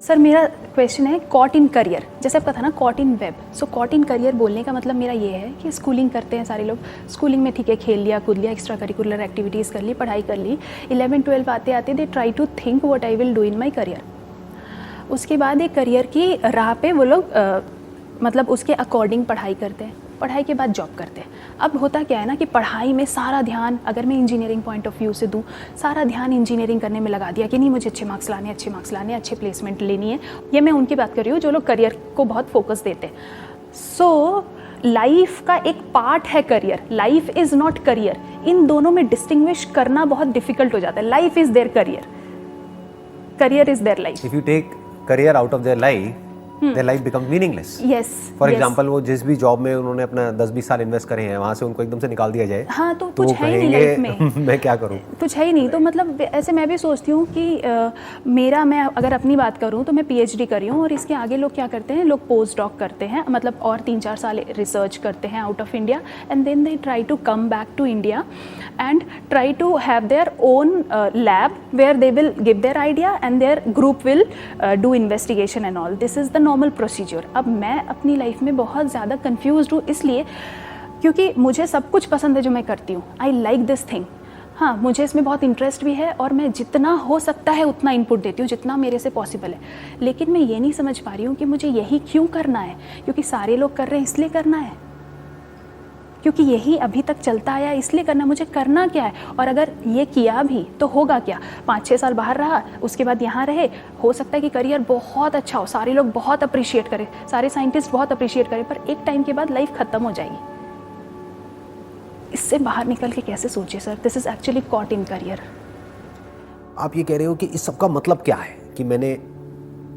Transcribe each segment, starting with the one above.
Sir मेरा question है caught in career, जैसे आपका था ना caught in web, so caught in career बोलने का मतलब मेरा ये है कि स्कूलिंग करते हैं सारे लोग, स्कूलिंग में ठीक है खेल लिया कूद लिया, एक्स्ट्रा करिकुलर एक्टिविटीज़ कर ली, पढ़ाई कर ली, 11-12 आते आते they try to think what I will do in my career. उसके बाद एक करियर की राह पे वो लोग मतलब उसके अकॉर्डिंग पढ़ाई करते हैं, पढ़ाई के बाद जॉब करते हैं। अब होता क्या है ना कि पढ़ाई में सारा ध्यान, अगर मैं इंजीनियरिंग पॉइंट ऑफ व्यू से दूँ, सारा ध्यान इंजीनियरिंग करने में लगा दिया कि नहीं मुझे अच्छे मार्क्स लाने, अच्छे प्लेसमेंट लेनी है। ये मैं उनकी बात कर रही हूँ जो लोग करियर को बहुत फोकस देते हैं। सो लाइफ का एक पार्ट है career, life is not career. इन दोनों में डिस्टिंग्विश करना बहुत डिफिकल्ट हो जाता है। Life is their career, career is their life. If you take career out of their life, their life becomes meaningless. Yes. For example, वो जिस भी जॉब में उन्होंने अपना 10-20 साल इन्वेस्ट करे हैं, वहाँ से उनको एकदम से निकाल दिया जाए, हाँ तो कुछ है ही नहीं लाइफ में मैं क्या करूँ, कुछ है ही नहीं। तो मतलब ऐसे मैं भी सोचती हूँ कि मैं अगर अपनी बात करूँ तो मैं PhD कर रही हूँ और इसके आगे लोग क्या करते हैं, लोग पोस्ट डॉक करते हैं, मतलब और 3-4 साल रिसर्च करते हैं out of India, and then they try to come back to India and try to have their own lab where they will give their idea and their group will do investigation and all. This is the normal procedure. अब मैं अपनी life में बहुत ज़्यादा confused हूँ, इसलिए क्योंकि मुझे सब कुछ पसंद है जो मैं करती हूँ। I like this thing. हाँ, मुझे इसमें बहुत इंटरेस्ट भी है और मैं जितना हो सकता है उतना इनपुट देती हूँ जितना मेरे से पॉसिबल है, लेकिन मैं ये नहीं समझ पा रही हूँ कि मुझे यही क्यों करना है, क्योंकि सारे लोग कर रहे हैं इसलिए करना है, क्योंकि यही अभी तक चलता आया इसलिए करना, मुझे करना क्या है। और अगर ये किया भी तो होगा क्या, 5-6 साल बाहर रहा, उसके बाद यहाँ रहे, हो सकता है कि करियर बहुत अच्छा हो, सारे लोग बहुत अप्रिशिएट करें, सारे साइंटिस्ट बहुत अप्रिशिएट करें, पर एक टाइम के बाद लाइफ खत्म हो जाएगी। इससे बाहर निकल के कैसे सोचे sir, this is actually caught in career. आप ये कह रहे हो कि इस सब का मतलब क्या है कि मैंने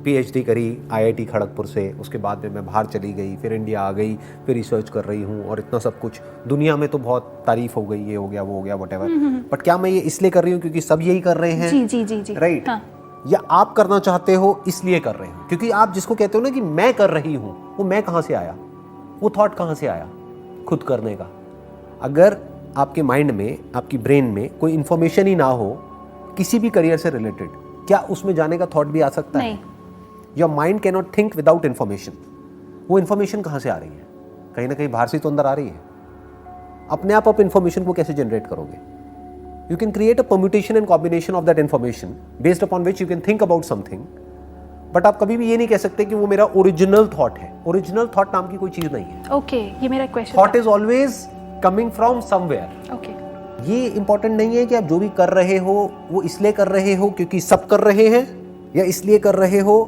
PhD करी IIT खड़गपुर से, उसके बाद में मैं बाहर चली गई, फिर इंडिया आ गई, फिर रिसर्च कर रही हूँ और इतना सब कुछ दुनिया में तो बहुत तारीफ हो गई, ये हो गया वो हो गया व्हाटएवर, बट क्या मैं ये इसलिए कर रही हूँ क्योंकि सब यही कर रहे हैं? जी जी जी जी, राइट। हाँ। या आप करना चाहते हो इसलिए कर रहे हो? क्योंकि आप जिसको कहते हो ना कि मैं कर रही हूँ, वो मैं कहाँ से आया, वो थॉट कहाँ से आया खुद करने का? अगर आपके माइंड में, आपकी ब्रेन में कोई इंफॉर्मेशन ही ना हो किसी भी करियर से रिलेटेड, क्या उसमें जाने का थॉट भी आ सकता है? Your mind can not think without information. वो इन्फॉर्मेशन कहाँ से आ रही है? कहीं ना कहीं बाहर से तो अंदर आ रही है। अपने आप इन्फॉर्मेशन को कैसे जनरेट करोगे? You can create a permutation and combination of that information based upon which you can think about something, but आप कभी भी ये नहीं कह सकते कि वो मेरा ओरिजिनल थॉट है। ओरिजिनल थॉट नाम की कोई चीज नहीं है। ओके, ये मेरा question. Thought is always coming from somewhere. Okay, ये इंपॉर्टेंट नहीं है कि आप जो भी कर रहे हो वो इसलिए कर रहे हो क्योंकि सब कर रहे हैं, या इसलिए कर रहे हो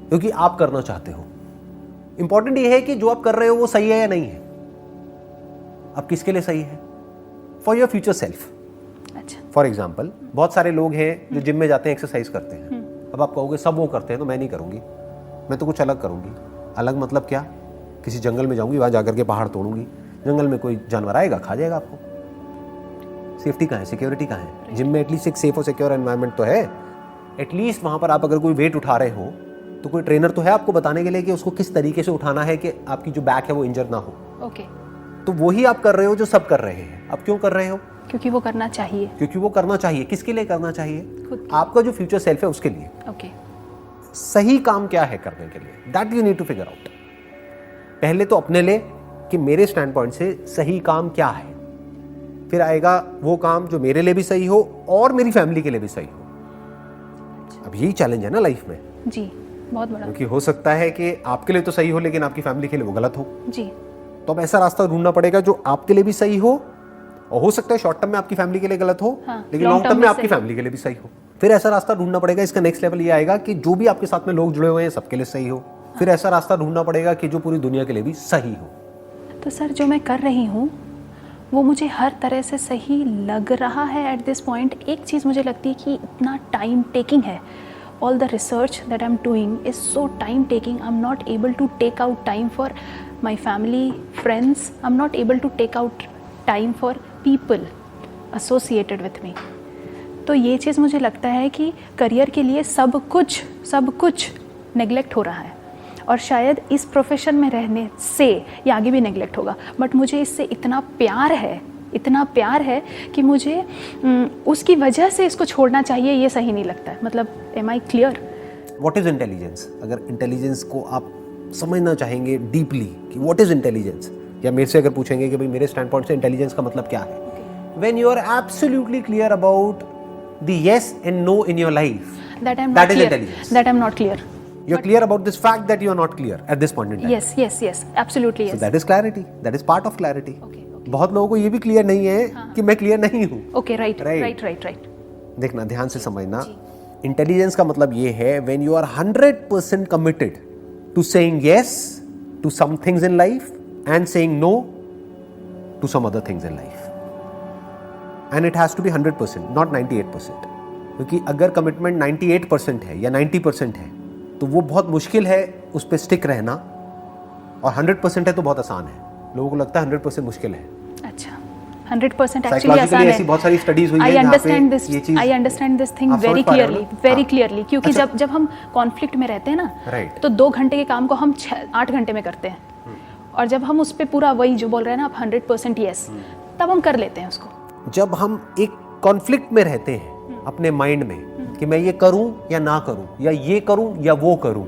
क्योंकि आप करना चाहते हो। इंपॉर्टेंट ये है कि जो आप कर रहे हो वो सही है या नहीं है। अब किसके लिए सही है? For your future self. अच्छा। फॉर एग्जाम्पल, बहुत सारे लोग हैं जो जिम में जाते हैं, एक्सरसाइज करते हैं। अब आप कहोगे सब वो करते हैं तो मैं नहीं करूंगी, मैं तो कुछ अलग करूंगी। अलग मतलब क्या? किसी जंगल में जाऊंगी, वहां जाकर के पहाड़ तोड़ूंगी, जंगल में कोई जानवर आएगा खा जाएगा आपको। सेफ्टी कहाँ है, सिक्योरिटी कहाँ है? जिम में एटलीस्ट एक सेफ और सिक्योर एनवायरनमेंट तो है। एटलीस्ट वहां पर आप अगर कोई वेट उठा रहे हो तो कोई ट्रेनर तो है आपको बताने के लिए कि उसको किस तरीके से उठाना है कि आपकी जो बैक है वो इंजर ना हो। ओके। तो वही आप कर रहे हो जो सब कर रहे हैं। अब क्यों कर रहे हो? क्योंकि वो करना चाहिए। क्योंकि वो करना चाहिए। किसके लिए करना चाहिए? खुद। आपका जो फ्यूचर सेल्फ है उसके लिए। ओके। सही काम क्या है करने के लिए, that you need to figure out. पहले तो अपने लिए कि मेरे स्टैंड पॉइंट से सही काम क्या है, फिर आएगा वो काम जो मेरे लिए भी सही हो और मेरी फैमिली के लिए भी सही हो। अब यही चैलेंज है ना लाइफ में। जी, बहुत बड़ा। क्योंकि हो सकता है कि आपके लिए तो सही हो लेकिन आपकी फैमिली के लिए वो गलत हो। जी। तो अब ऐसा रास्ता ढूंढना पड़ेगा जो आपके लिए भी सही हो, और हो सकता है शॉर्ट टर्म में आपकी फैमिली के लिए गलत हो, हाँ, लेकिन लॉन्ग टर्म में आपकी फैमिली के लिए भी सही हो। फिर ऐसा रास्ता ढूंढना पड़ेगा, इसका नेक्स्ट लेवल ये आएगा कि जो भी आपके साथ में लोग जुड़े हुए हैं सबके लिए सही हो। फिर ऐसा रास्ता ढूंढना पड़ेगा कि जो पूरी दुनिया के लिए भी सही हो। तो सर जो मैं कर रही हूँ वो मुझे हर तरह से सही लग रहा है एट दिस पॉइंट। एक चीज़ मुझे लगती है कि इतना टाइम टेकिंग है, all the research that I'm doing is so time taking. I'm not able to take out time for my family, friends. I'm not able to take out time for people associated with me. तो ये चीज़ मुझे लगता है कि career के लिए सब कुछ नेगलेक्ट हो रहा है, और शायद इस प्रोफेशन में रहने से ये आगे भी नेगलेक्ट होगा। बट मुझे इससे इतना प्यार है कि मुझे उसकी वजह से इसको छोड़ना चाहिए, ये सही नहीं लगता है। मतलब am I clear? What is intelligence? अगर इंटेलिजेंस को आप समझना चाहेंगे डीपली कि व्हाट इज इंटेलिजेंस, या मेरे से अगर पूछेंगे कि भाई मेरे स्टैंड पॉइंट से इंटेलिजेंस का मतलब क्या है, when you are absolutely clear about the yes and no in your life, that I'm that not is clear, intelligence. that I'm not clear. You're clear about this fact that you are not clear at this point in time. Yes, absolutely So yes. that is clarity. That is part of clarity. Okay. बहुत लोगों को ये भी clear नहीं है कि मैं clear नहीं हूँ. Okay, right. देखना, ध्यान से समझना. इंटेलिजेंस का मतलब ये है when you are 100% committed to saying yes to some things in life and saying no to some other things in life. And it has to be 100%, not 98%. क्योंकि अगर कमिटमेंट 98% है या 90% है तो वो बहुत मुश्किल है उस पर स्टिक रहना, और 100% है तो बहुत आसान है. लोगों को लगता है 100% मुश्किल है. अच्छा, 100% एक्चुअली Psychologically आसान है. ऐसी बहुत सारी स्टडीज हुई I हैं जहाँ understand पे this. ये चीज I understand this thing आप समझ very पा रहे हो clearly, ना? very हाँ. clearly. क्योंकि अच्छा. जब हम कॉन्फ्लिक्ट में रहते हैं ना, Right. तो 2 घंटे के काम को हम 8 घंटे में करते हैं. और जब हम उस पर पूरा वही जो बोल रहे हैं ना आप 100% यस, तब हम कर लेते हैं उसको. जब हम एक कॉन्फ्लिक्ट में रहते हैं अपने माइंड में कि मैं ये करूं या ना करूं, या ये करूं या वो करूं,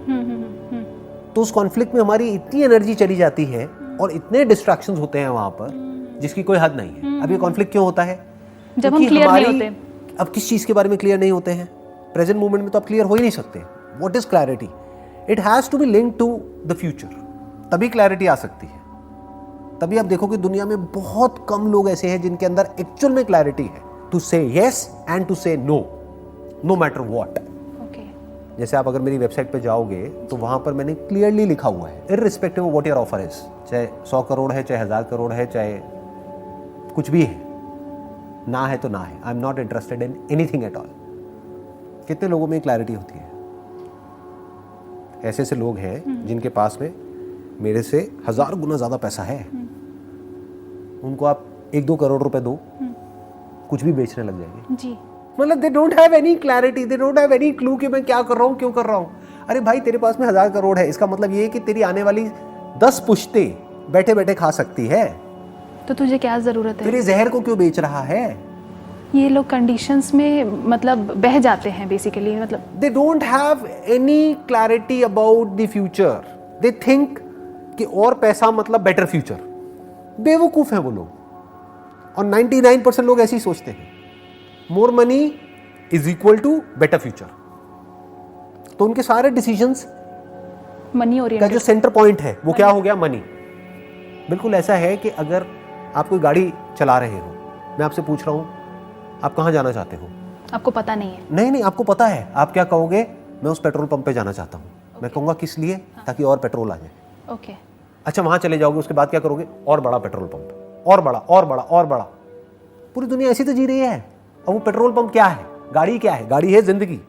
तो उस कॉन्फ्लिक्ट में हमारी इतनी एनर्जी चली जाती है और इतने डिस्ट्रैक्शंस होते हैं वहां पर जिसकी कोई हद नहीं है. अब ये कॉन्फ्लिक्ट क्यों होता है? जब हम क्योंकि क्लियर नहीं हमारी- होते. अब किस चीज के बारे में क्लियर नहीं होते हैं? प्रेजेंट मोमेंट में तो आप क्लियर हो ही नहीं सकते. What is clarity? It has to be linked to the future, तभी क्लैरिटी आ सकती है. तभी आप देखो कि दुनिया में बहुत कम लोग ऐसे हैं जिनके अंदर एक्चुअल में क्लैरिटी है to say yes and to say no, no matter what. Okay. जैसे आप अगर मेरी वेबसाइट पे जाओगे तो वहां पर मैंने क्लियरली लिखा हुआ है irrespective of what your offer is, चाहे 100 करोड़ है, चाहे 1000 करोड़ है, चाहे कुछ भी है, ना है तो ना है. I am not interested in anything at all. कितने लोगों में क्लैरिटी होती है? ऐसे ऐसे लोग हैं जिनके पास में मेरे से 1000 गुना ज्यादा पैसा है. उनको आप 1-2 करोड़ रुपए दो, कुछ भी बेचने लग जाएंगे. जी. मतलब they don't have any clarity, they don't have any clue कि मैं क्या कर रहा हूँ, क्यों कर रहा हूँ. अरे भाई, तेरे पास में 1000 करोड़ है, इसका मतलब ये है कि तेरी आने वाली 10 पुश्ते बैठे बैठे खा सकती है. तो तुझे क्या जरूरत है? तेरे जहर को क्यों बेच रहा है? ये लोग कंडीशंस में मतलब बह जाते हैं बेसिकली. मतलब they don't have any clarity about the future. They think कि और पैसा मतलब बेटर फ्यूचर. बेवकूफ हैं वो लोग, और 99% लोग ऐसे ही सोचते हैं. More money is equal to better future. तो उनके सारे डिसीजंस मनी का ओरिएंटेड. जो सेंटर पॉइंट है वो क्या हो गया? मनी. बिल्कुल ऐसा है कि अगर आप कोई गाड़ी चला रहे हो, मैं आपसे पूछ रहा हूं आप कहां जाना चाहते हो? आपको पता नहीं है. नहीं, आपको पता है. आप क्या कहोगे? मैं उस पेट्रोल पंप पे जाना चाहता हूं. मैं कहूंगा किस लिए? ताकि और पेट्रोल आ जाए. ओके. अच्छा, वहां चले जाओगे, उसके बाद क्या करोगे? और बड़ा पेट्रोल पंप, और बड़ा, और बड़ा, और बड़ा. पूरी दुनिया ऐसी तो जी रही है. अब वो पेट्रोल पंप क्या है? गाड़ी क्या है? गाड़ी है जिंदगी,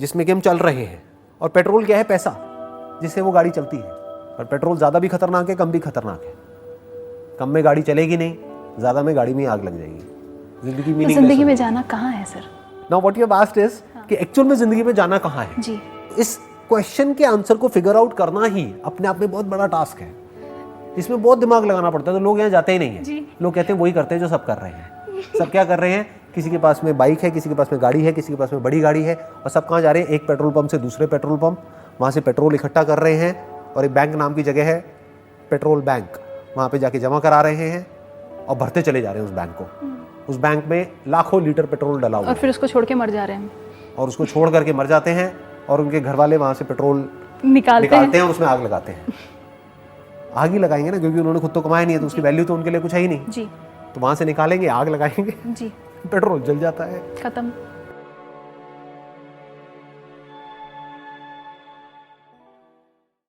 जिसमें कि हम चल रहे हैं. और पेट्रोल क्या है? पैसा, जिससे वो गाड़ी चलती है. और पेट्रोल ज्यादा भी खतरनाक है, कम भी खतरनाक है. कम में गाड़ी चलेगी नहीं, ज्यादा में गाड़ी में आग लग जाएगी. जिंदगी तो में जिंदगी में जाना कहाँ है sir? Now what you have asked is कि एक्चुअल में जिंदगी में जाना कहाँ है. जी. इस क्वेश्चन के आंसर को फिगर आउट करना ही अपने आप में बहुत बड़ा टास्क है. इसमें बहुत दिमाग लगाना पड़ता है. तो लोग यहाँ जाते ही नहीं है. लोग कहते हैं वही करते हैं जो सब कर रहे हैं. सब क्या कर रहे हैं? किसी के पास में बाइक है, किसी के पास में गाड़ी है, किसी के पास में बड़ी गाड़ी है, और सब कहाँ जा रहे हैं? एक पेट्रोल पंप से दूसरे पेट्रोल पंप, वहाँ से पेट्रोल इकट्ठा कर रहे हैं. और एक बैंक नाम की जगह है पेट्रोल बैंक, वहाँ पे जाके जमा करा रहे हैं और भरते चले जा रहे हैं उस बैंक को. उस बैंक में लाखों लीटर पेट्रोल डला हुआ और है, फिर उसको छोड़ के मर जा रहे हैं. और उसको छोड़ करके मर जाते हैं. और उनके घर वाले वहाँ से पेट्रोल निकालते हैं और उसमें आग लगाते हैं. आग ही लगाएंगे ना, क्योंकि उन्होंने खुद तो कमाया नहीं है, तो उसकी वैल्यू तो उनके लिए कुछ है ही नहीं. जी. तो वहाँ से निकालेंगे, आग लगाएंगे, जी. पेट्रोल जल जाता है. खत्म.